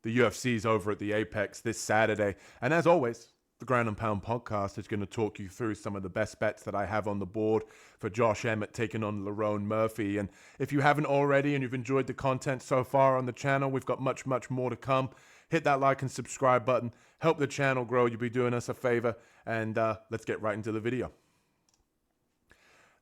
The UFC is over at the Apex this Saturday. And as always, the Ground and Pound podcast is going to talk you through some of the best bets that I have on the board for Josh Emmett taking on Lerone Murphy. And if you haven't already and you've enjoyed the content so far on the channel, we've got much, much more to come. Hit that like and subscribe button. Help the channel grow. You'll be doing us a favor. And let's get right into the video.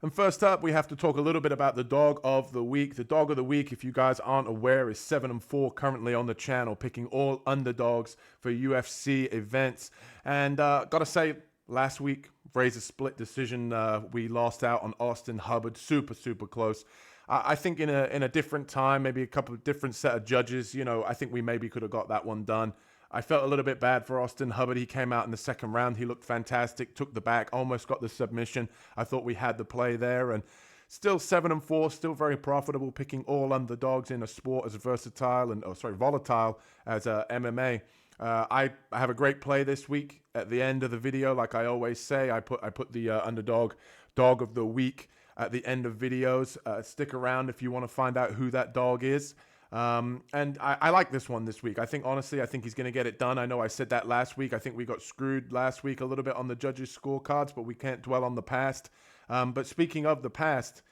And first up, we have to talk a little bit about the dog of the week. The dog of the week, if you guys aren't aware, is 7-4 currently on the channel, picking all underdogs for UFC events. And gotta say, last week, Razor split decision. We lost out on Austin Hubbard, super close. I think in a different time, maybe a couple of different set of judges, you know, I think we maybe could have got that one done. I felt a little bit bad for Austin Hubbard. He came out in the second round. He looked fantastic, took the back, almost got the submission. I thought we had the play there. And still 7-4, still very profitable, picking all underdogs in a sport as volatile as MMA. I have a great play this week. At the end of the video, like I always say, I put the underdog dog of the week at the end of videos. Stick around if you want to find out who that dog is. And I like this one this week. Honestly, I think he's going to get it done. I know I said that last week. I think we got screwed last week a little bit on the judges' scorecards, but we can't dwell on the past. But speaking of the past,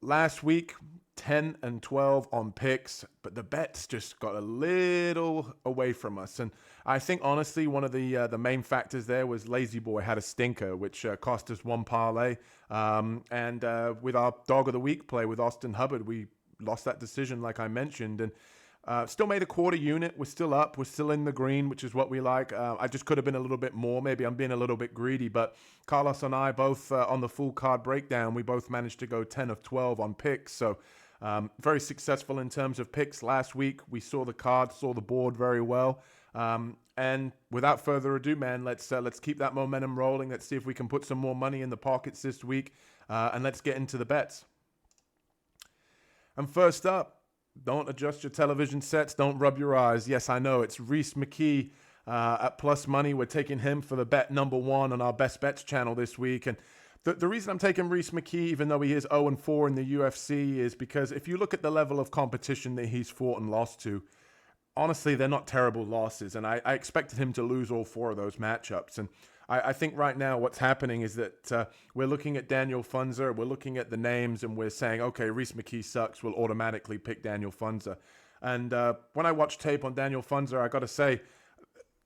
last week, 10-12 on picks, but the bets just got a little away from us. And I think, honestly, one of the main factors there was Lazy Boy had a stinker, which cost us one parlay. And with our dog of the week play with Austin Hubbard, we lost that decision, like I mentioned, and still made a quarter unit. We're still up. We're still in the green, which is what we like. I just could have been a little bit more. Maybe I'm being a little bit greedy, but Carlos and I both on the full card breakdown, we both managed to go 10 of 12 on picks. So very successful in terms of picks last week. We saw the card, saw the board very well. And without further ado, man, let's keep that momentum rolling. Let's see if we can put some more money in the pockets this week, and let's get into the bets. And first up, don't adjust your television sets. Don't rub your eyes. Yes, I know. It's Reese McKee at plus money. We're taking him for the bet number one on our best bets channel this week. And the reason I'm taking Reese McKee, even though he is 0-4 in the UFC, is because if you look at the level of competition that he's fought and lost to, honestly, they're not terrible losses. And I expected him to lose all four of those matchups. And I think right now what's happening is that we're looking at Daniel Funza, we're looking at the names, and we're saying, okay, Reese McKee sucks, we'll automatically pick Daniel Funza. And when I watch tape on Daniel Funza, I got to say,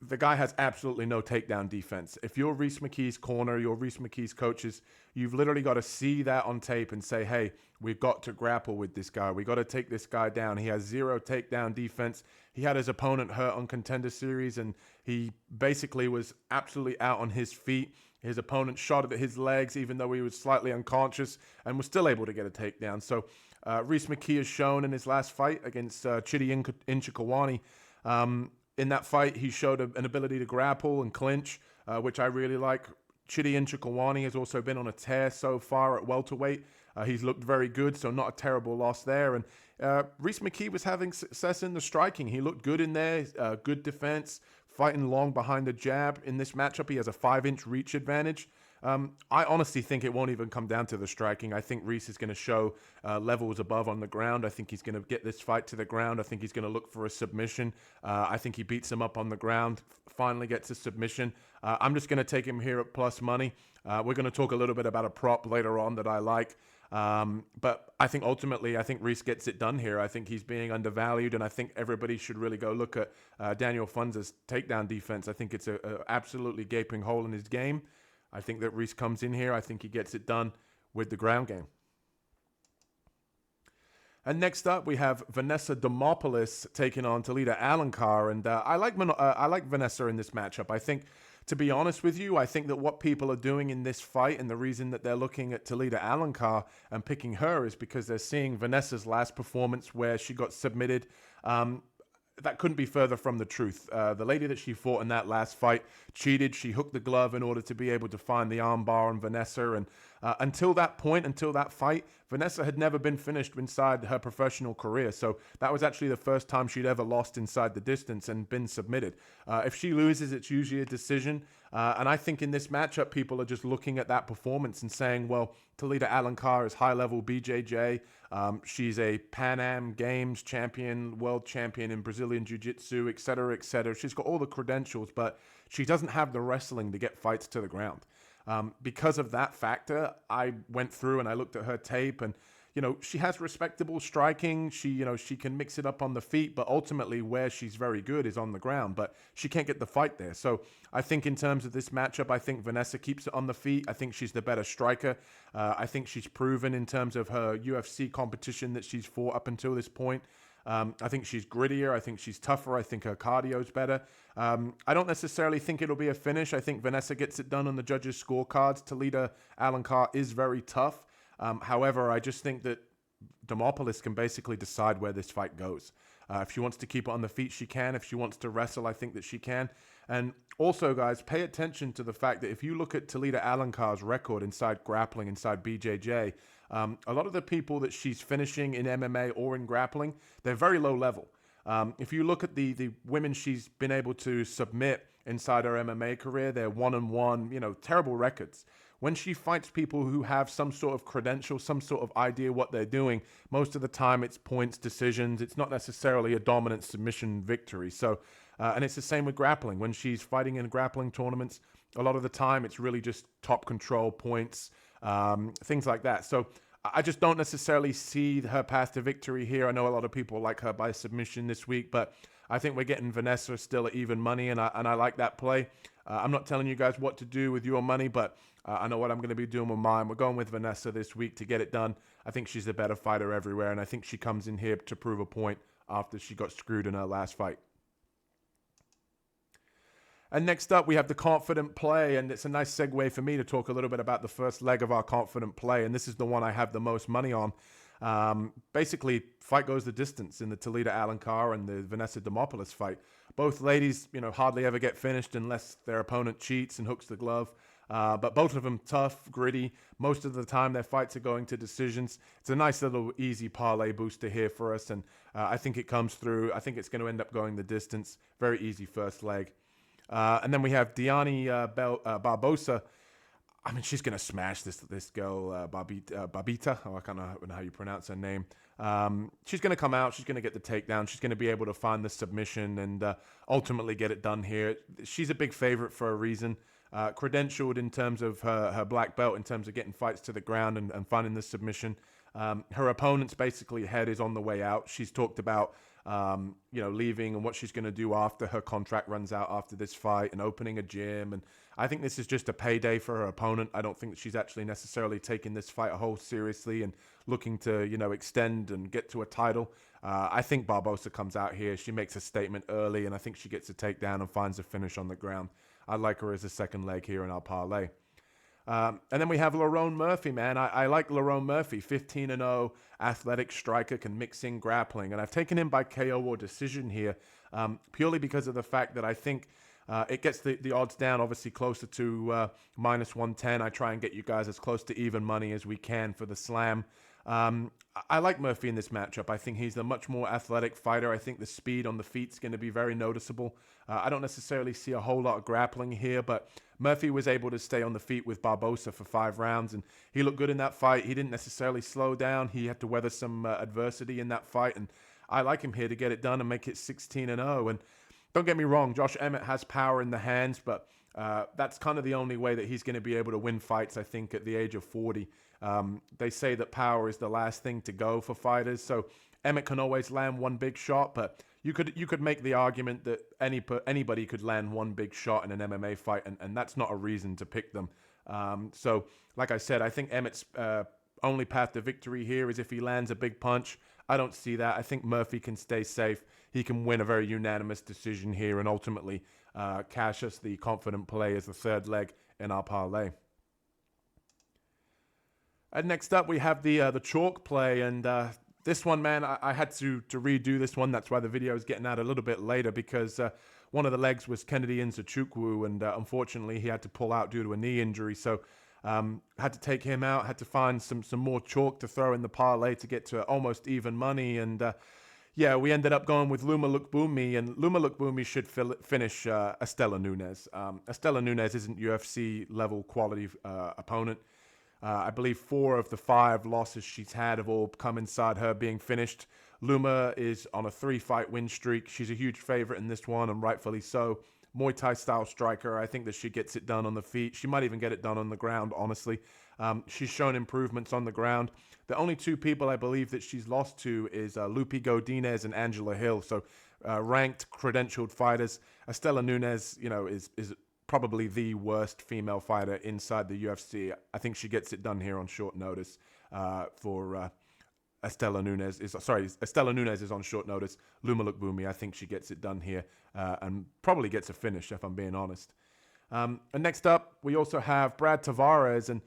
the guy has absolutely no takedown defense. If you're Reese McKee's corner, you're Reese McKee's coaches, you've literally got to see that on tape and say, hey, we've got to grapple with this guy. We got to take this guy down. He has zero takedown defense. He had his opponent hurt on Contender Series, and he basically was absolutely out on his feet. His opponent shot at his legs, even though he was slightly unconscious, and was still able to get a takedown. So Reese McKee has shown in his last fight against Chidi Njokuani, in that fight, he showed an ability to grapple and clinch, which I really like. Chidi Njokuani has also been on a tear so far at welterweight. He's looked very good, so not a terrible loss there. And Reese McKee was having success in the striking. He looked good in there, good defense, fighting long behind the jab. In this matchup, he has a 5-inch reach advantage. I honestly think it won't even come down to the striking. I think Reese is going to show levels above on the ground. I think he's going to get this fight to the ground. I think he's going to look for a submission. I think he beats him up on the ground, finally gets a submission. I'm just going to take him here at plus money. We're going to talk a little bit about a prop later on that I like. But I think ultimately, I think Reese gets it done here. I think he's being undervalued, and I think everybody should really go look at Daniel Funza's takedown defense. I think it's a absolutely gaping hole in his game. I think that Reese comes in here. I think he gets it done with the ground game. And next up, we have Vanessa Demopoulos taking on Talita Alencar. And I like Vanessa in this matchup. I think, to be honest with you, I think that what people are doing in this fight, and the reason that they're looking at Talita Alencar and picking her, is because they're seeing Vanessa's last performance where she got submitted. That couldn't be further from the truth. The lady that she fought in that last fight cheated. She hooked the glove in order to be able to find the arm bar on Vanessa. And until that point, until that fight, Vanessa had never been finished inside her professional career. So that was actually the first time she'd ever lost inside the distance and been submitted. If she loses, it's usually a decision. And I think in this matchup, people are just looking at that performance and saying, well, Talita Alencar is high-level BJJ. She's a Pan Am Games champion, world champion in Brazilian Jiu-Jitsu, et cetera, et cetera. She's got all the credentials, but she doesn't have the wrestling to get fights to the ground. Because of that factor, I went through and I looked at her tape, and she has respectable striking. She can mix it up on the feet, but ultimately where she's very good is on the ground, but she can't get the fight there. So I think in terms of this matchup, I think Vanessa keeps it on the feet. I think she's the better striker. I think she's proven in terms of her UFC competition that she's fought up until this point. I think she's grittier. I think she's tougher. I think her cardio's better. I don't necessarily think it'll be a finish. I think Vanessa gets it done on the judges' scorecards. Talita Alencar is very tough. However, I just think that Demopoulos can basically decide where this fight goes. If she wants to keep it on the feet, she can. If she wants to wrestle, I think that she can. And also, guys, pay attention to the fact that if you look at Talita Alencar's record inside grappling, inside BJJ, a lot of the people that she's finishing in MMA or in grappling, they're very low level. If you look at the women she's been able to submit inside her MMA career, they're 1-1, terrible records. When she fights people who have some sort of credential, some sort of idea what they're doing, most of the time it's points, decisions. It's not necessarily a dominant submission victory. So, and it's the same with grappling. When she's fighting in grappling tournaments, a lot of the time it's really just top control points, things like that. So I just don't necessarily see her path to victory here. I know a lot of people like her by submission this week, but I think we're getting Vanessa still at even money, and I like that play. I'm not telling you guys what to do with your money, but I know what I'm going to be doing with mine. We're going with Vanessa this week to get it done. I think she's a better fighter everywhere, and I think she comes in here to prove a point after she got screwed in her last fight. And next up, we have the confident play, and it's a nice segue for me to talk a little bit about the first leg of our confident play, and this is the one I have the most money on. Basically, fight goes the distance in the Talita Alencar and the Vanessa Demopoulos fight. Both ladies, hardly ever get finished unless their opponent cheats and hooks the glove. But both of them tough, gritty. Most of the time, their fights are going to decisions. It's a nice little easy parlay booster here for us, and I think it comes through. I think it's going to end up going the distance. Very easy first leg. And then we have Diani Barbosa. I mean, she's going to smash this girl, Babita. Oh, I can't know how you pronounce her name. She's going to come out. She's going to get the takedown. She's going to be able to find the submission and ultimately get it done here. She's a big favorite for a reason. Credentialed in terms of her black belt, in terms of getting fights to the ground and finding the submission. Her opponent's basically head is on the way out. She's talked about leaving and what she's going to do after her contract runs out after this fight and opening a gym. And I think this is just a payday for her opponent. I don't think that she's actually necessarily taking this fight a whole seriously and looking to, extend and get to a title. I think Barbosa comes out here. She makes a statement early, and I think she gets a takedown and finds a finish on the ground. I like her as a second leg here in our parlay. And then we have Lerone Murphy, man. I like Lerone Murphy, 15-0, athletic striker, can mix in grappling. And I've taken him by KO or decision here purely because of the fact that I think it gets the odds down, obviously, closer to minus 110. I try and get you guys as close to even money as we can for the slam. I like Murphy in this matchup. I think he's a much more athletic fighter. I think the speed on the feet is going to be very noticeable. I don't necessarily see a whole lot of grappling here, but Murphy was able to stay on the feet with Barbosa for 5 rounds, and he looked good in that fight. He didn't necessarily slow down. He had to weather some adversity in that fight, and I like him here to get it done and make it 16-0. And don't get me wrong, Josh Emmett has power in the hands, but that's kind of the only way that he's going to be able to win fights, I think, at the age of 40. They say that power is the last thing to go for fighters, so Emmett can always land one big shot, but you could make the argument that anybody could land one big shot in an MMA fight, and that's not a reason to pick them. So, like I said, I think Emmett's only path to victory here is if he lands a big punch. I don't see that. I think Murphy can stay safe. He can win a very unanimous decision here and ultimately cash us the confident play as the third leg in our parlay. And next up, we have the chalk play, and this one, man, I had to redo this one. That's why the video is getting out a little bit later, because one of the legs was Kennedy Nzechukwu, and unfortunately, he had to pull out due to a knee injury. So had to take him out, had to find some more chalk to throw in the parlay to get to almost even money. And Yeah, we ended up going with Luma Lukbumi, and Luma Lukbumi should finish Estela Nunes. Estela Nunes isn't UFC level quality opponent. I believe 4 of the 5 losses she's had have all come inside her being finished. Luma is on a 3-fight win streak. She's a huge favorite in this one, and rightfully so. Muay Thai style striker. I think that she gets it done on the feet. She might even get it done on the ground, honestly. She's shown improvements on the ground. The only 2 people I believe that she's lost to is Lupi Godinez and Angela Hill. So ranked, credentialed fighters. Estela Nunes, is probably the worst female fighter inside the UFC. I think she gets it done here on short notice for Estela Nunes. Estela Nunes is on short notice. Luma Lukbumi, I think she gets it done here and probably gets a finish, if I'm being honest. And next up, we also have Brad Tavares. And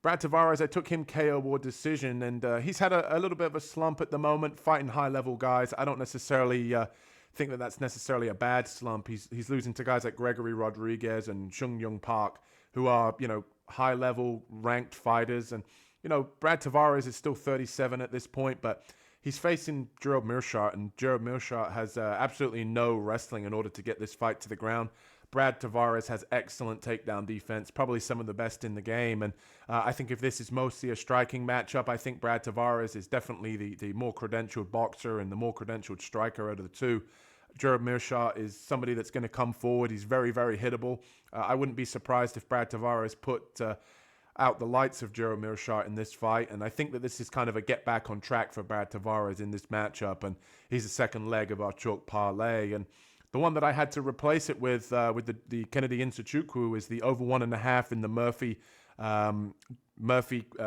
Brad Tavares, I took him KO or decision, and he's had a little bit of a slump at the moment, fighting high-level guys. I don't necessarily think that that's necessarily a bad slump. He's losing to guys like Gregory Rodriguez and Chung Young Park, who are, high-level ranked fighters. And, Brad Tavares is still 37 at this point, but he's facing Gerald Meerschaert, and Gerald Meerschaert has absolutely no wrestling in order to get this fight to the ground. Brad Tavares has excellent takedown defense, probably some of the best in the game. And I think if this is mostly a striking matchup, I think Brad Tavares is definitely the more credentialed boxer and the more credentialed striker out of the 2. Gerald Meerschaert is somebody that's going to come forward. He's very, very hittable. I wouldn't be surprised if Brad Tavares put out the lights of Gerald Meerschaert in this fight. And I think that this is kind of a get back on track for Brad Tavares in this matchup. And he's the second leg of our chalk parlay. And the one that I had to replace it with the Kennedy Nzechukwu is the over 1.5 in the Murphy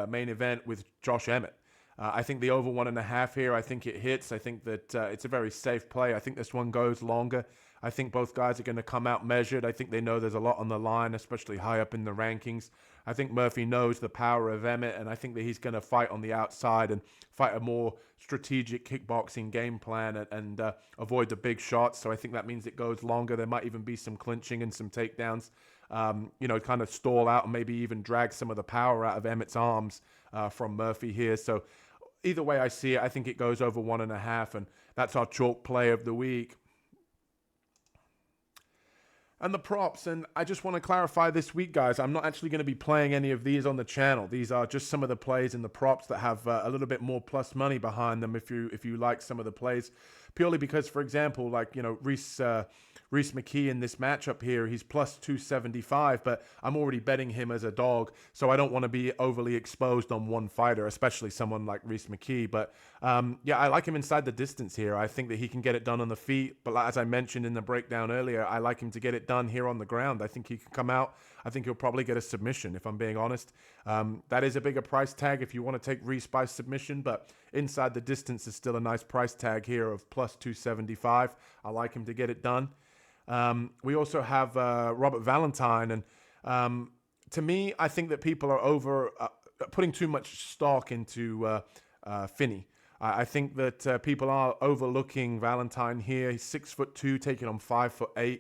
main event with Josh Emmett. I think the over 1.5 here, I think it hits. I think that it's a very safe play. I think this one goes longer. I think both guys are going to come out measured. I think they know there's a lot on the line, especially high up in the rankings. I think Murphy knows the power of Emmett, and I think that he's going to fight on the outside and fight a more strategic kickboxing game plan and avoid the big shots. So I think that means it goes longer. There might even be some clinching and some takedowns, kind of stall out and maybe even drag some of the power out of Emmett's arms from Murphy here. So either way I see it, I think it goes over 1.5, and that's our chalk play of the week. And the props, and I just want to clarify this week, guys, I'm not actually going to be playing any of these on the channel. These are just some of the plays and the props that have a little bit more plus money behind them if you like some of the plays. Purely because, for example, like, Reese McKee in this matchup here, he's plus 275, but I'm already betting him as a dog, so I don't want to be overly exposed on one fighter, especially someone like Reese McKee. But yeah, I like him inside the distance here. I think that he can get it done on the feet, but as I mentioned in the breakdown earlier, I like him to get it done here on the ground. I think he can come out. I think he'll probably get a submission, if I'm being honest. That is a bigger price tag if you want to take Reese by submission, but inside the distance is still a nice price tag here of plus 275. I like him to get it done. We also have Robert Valentine, and to me, I think that people are over putting too much stock into Finney. I think that people are overlooking Valentine here. He's 6'2", taking on 5'8".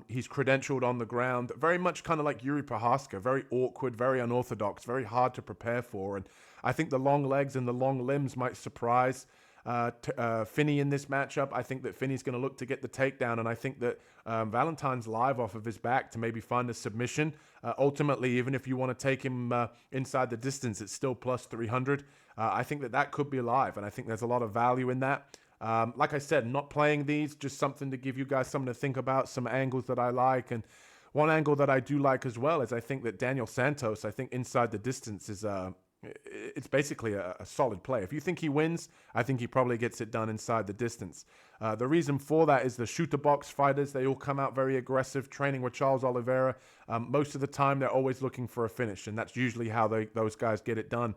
He's credentialed on the ground, very much kind of like Yuri Prohaska, very awkward, very unorthodox, very hard to prepare for. And I think the long legs and the long limbs might surprise Finney in this matchup. I think that Finney's going to look to get the takedown, and I think that Valentine's live off of his back to maybe find a submission. Ultimately, even if you want to take him inside the distance, it's still plus 300. I think that could be live, and I think there's a lot of value in that. Like I said, not playing these, just something to give you guys something to think about, some angles that I like. And one angle that I do like as well is I think that Daniel Santos, I think inside the distance is it's basically a solid play. If you think he wins, I think he probably gets it done inside the distance. The reason for that is the shooter box fighters, they all come out very aggressive, training with Charles Oliveira. Most of the time, they're always looking for a finish, and that's usually how those guys get it done.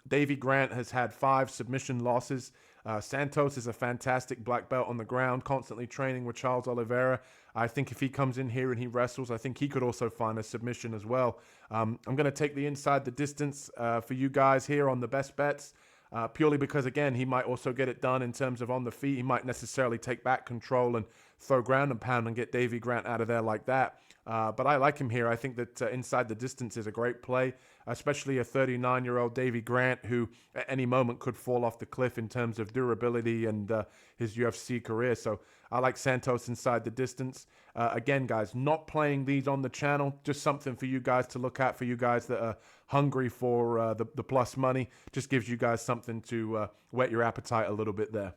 Davey Grant has had 5 submission losses. Santos is a fantastic black belt on the ground, constantly training with Charles Oliveira. I think if he comes in here and he wrestles, I think he could also find a submission as well. I'm going to take the inside the distance for you guys here on the best bets, purely because, again, he might also get it done in terms of on the feet. He might necessarily take back control and throw ground and pound and get Davey Grant out of there like that. But I like him here. I think that inside the distance is a great play. especially a 39-year-old Davy Grant who at any moment could fall off the cliff in terms of durability and his UFC career. So I like Santos inside the distance. Again, guys, not playing these on the channel, just something for you guys to look at, for you guys that are hungry for the plus money. Just gives you guys something to whet your appetite a little bit there.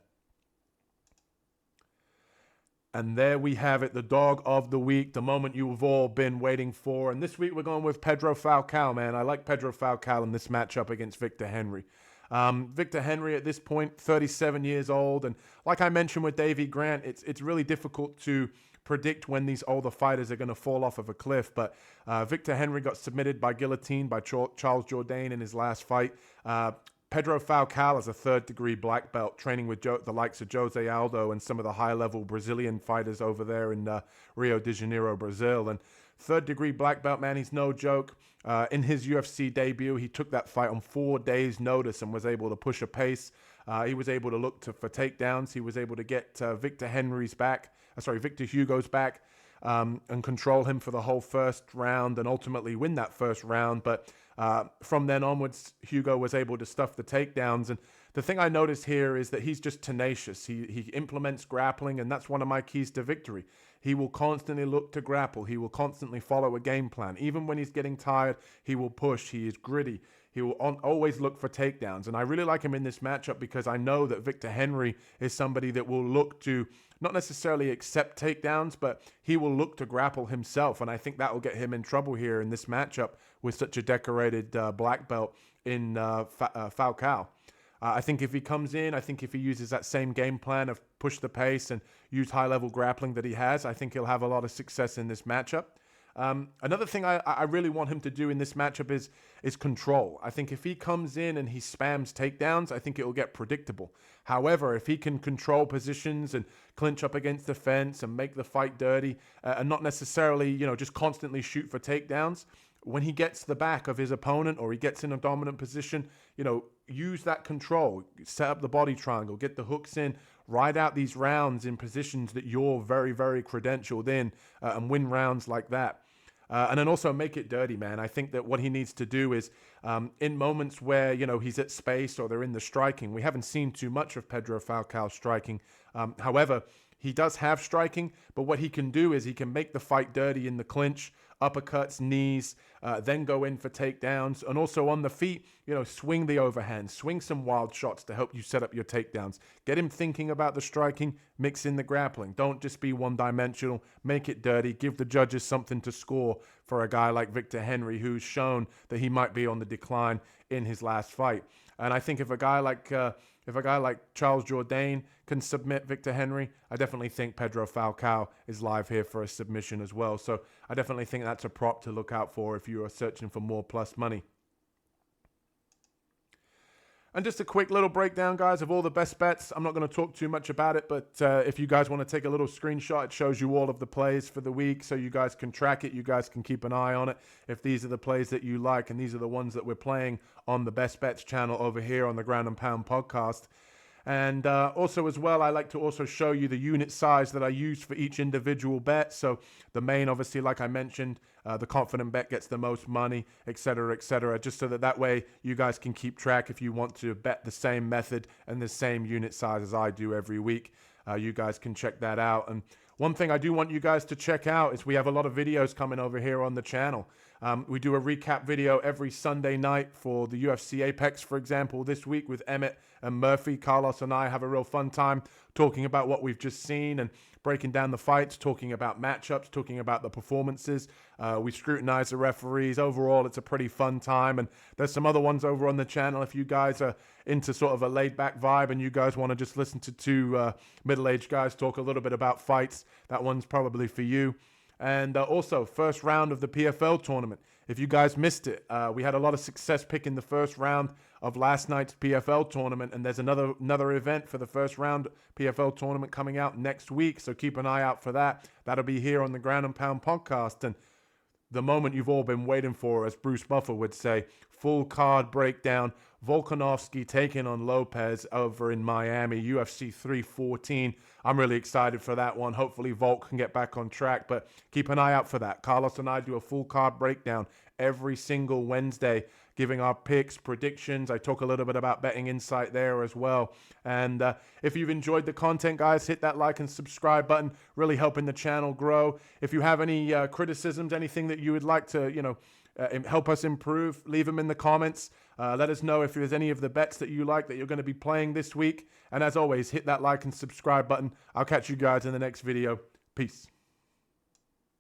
And there we have it, the dog of the week, the moment you've all been waiting for. And this week we're going with Pedro Falcao, man. I like Pedro Falcao in this matchup against Victor Henry. Victor Henry at this point, 37 years old. And like I mentioned with Davy Grant, it's really difficult to predict when these older fighters are going to fall off of a cliff. But Victor Henry got submitted by guillotine by Charles Jourdain in his last fight. Pedro Falcao is a third-degree black belt, training with the likes of Jose Aldo and some of the high-level Brazilian fighters over there in Rio de Janeiro, Brazil. And third-degree black belt, man, he's no joke. In his UFC debut, he took that fight on 4 days' notice and was able to push a pace. He was able to look for takedowns. He was able to get Victor Hugo's back. And control him for the whole first round and ultimately win that first round. But from then onwards, Hugo was able to stuff the takedowns. And the thing I noticed here is that he's just tenacious. He implements grappling, and that's one of my keys to victory. He will constantly look to grapple. He will constantly follow a game plan. Even when he's getting tired, he will push. He is gritty. He will always look for takedowns. And I really like him in this matchup because I know that Victor Henry is somebody that will look to not necessarily accept takedowns, but he will look to grapple himself. And I think that will get him in trouble here in this matchup with such a decorated black belt in Falcao. I think if he comes in, I think if he uses that same game plan of push the pace and use high-level grappling that he has, I think he'll have a lot of success in this matchup. Another thing I really want him to do in this matchup is control. I think if he comes in and he spams takedowns, I think it will get predictable. However, if he can control positions and clinch up against the fence and make the fight dirty and not necessarily, just constantly shoot for takedowns, when he gets the back of his opponent or he gets in a dominant position, use that control, set up the body triangle, get the hooks in, ride out these rounds in positions that you're very, very credentialed in and win rounds like that. And then also make it dirty, man. I think that what he needs to do is in moments where, he's at space or they're in the striking. We haven't seen too much of Pedro Falcao striking. However, he does have striking, but what he can do is he can make the fight dirty in the clinch, uppercuts, knees, then go in for takedowns. And also on the feet, swing the overhand, swing some wild shots to help you set up your takedowns. Get him thinking about the striking, mix in the grappling. Don't just be one-dimensional. Make it dirty. Give the judges something to score for a guy like Victor Henry, who's shown that he might be on the decline in his last fight. And I think if a guy like Charles Jourdain can submit Victor Henry, I definitely think Pedro Falcao is live here for a submission as well. So I definitely think that's a prop to look out for if you are searching for more plus money. And just a quick little breakdown, guys, of all the best bets. I'm not going to talk too much about it, but if you guys want to take a little screenshot, it shows you all of the plays for the week so you guys can track it. You guys can keep an eye on it if these are the plays that you like, and these are the ones that we're playing on the Best Bets channel over here on the Ground and Pound podcast. And also as well, I like to also show you the unit size that I use for each individual bet. So the main, obviously, like I mentioned, the confident bet gets the most money, et cetera, just so that way you guys can keep track if you want to bet the same method and the same unit size as I do every week. You guys can check that out. And one thing I do want you guys to check out is we have a lot of videos coming over here on the channel. We do a recap video every Sunday night for the UFC Apex, for example, this week with Emmett and Murphy. Carlos and I have a real fun time talking about what we've just seen and breaking down the fights, talking about matchups, talking about the performances. We scrutinize the referees. Overall, it's a pretty fun time. And there's some other ones over on the channel if you guys are into sort of a laid-back vibe and you guys want to just listen to two middle-aged guys talk a little bit about fights. That one's probably for you. And also, first round of the PFL tournament. If you guys missed it, we had a lot of success picking the first round of last night's PFL tournament, and there's another event for the first round PFL tournament coming out next week, so keep an eye out for that. That'll be here on the Ground and Pound podcast, and the moment you've all been waiting for, as Bruce Buffer would say, full card breakdown. Volkanovski taking on Lopez over in Miami, UFC 314. I'm really excited for that one. Hopefully Volk can get back on track, but keep an eye out for that. Carlos and I do a full card breakdown every single Wednesday, giving our picks, predictions. I talk a little bit about betting insight there as well. And if you've enjoyed the content, guys, hit that like and subscribe button, really helping the channel grow. If you have any criticisms, anything that you would like to, help us improve, leave them in the comments. Let us know if there's any of the bets that you like that you're going to be playing this week. And as always, hit that like and subscribe button. I'll catch you guys in the next video. Peace.